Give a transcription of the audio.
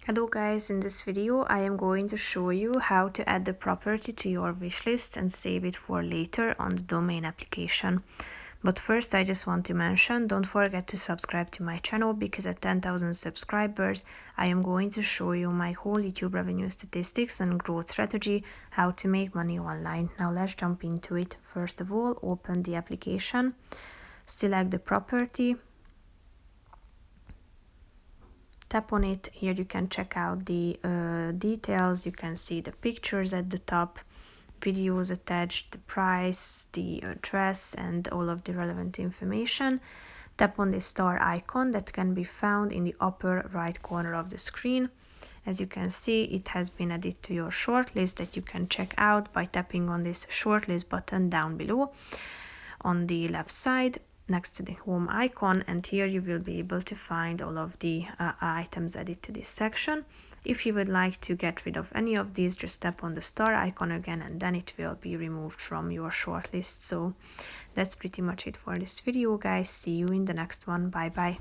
Hello guys, in this video I am going to show you how to add the property to your wishlist and save it for later on the domain application. But first I just want to mention, don't forget to subscribe to my channel because at 10,000 subscribers I am going to show you my whole YouTube revenue statistics and growth strategy, how to make money online. Now let's jump into it. First of all, open the application, select the property, tap on it. Here you can check out the details. You can see the pictures at the top, videos attached, the price, the address, and all of the relevant information. Tap on the star icon that can be found in the upper right corner of the screen. As you can see, it has been added to your shortlist that you can check out by tapping on this shortlist button down below on the left side next to the home icon, and here you will be able to find all of the items added to this section. If you would like to get rid of any of these, just tap on the star icon again and then it will be removed from your shortlist. So that's pretty much it for this video guys. See you in the next one. Bye bye.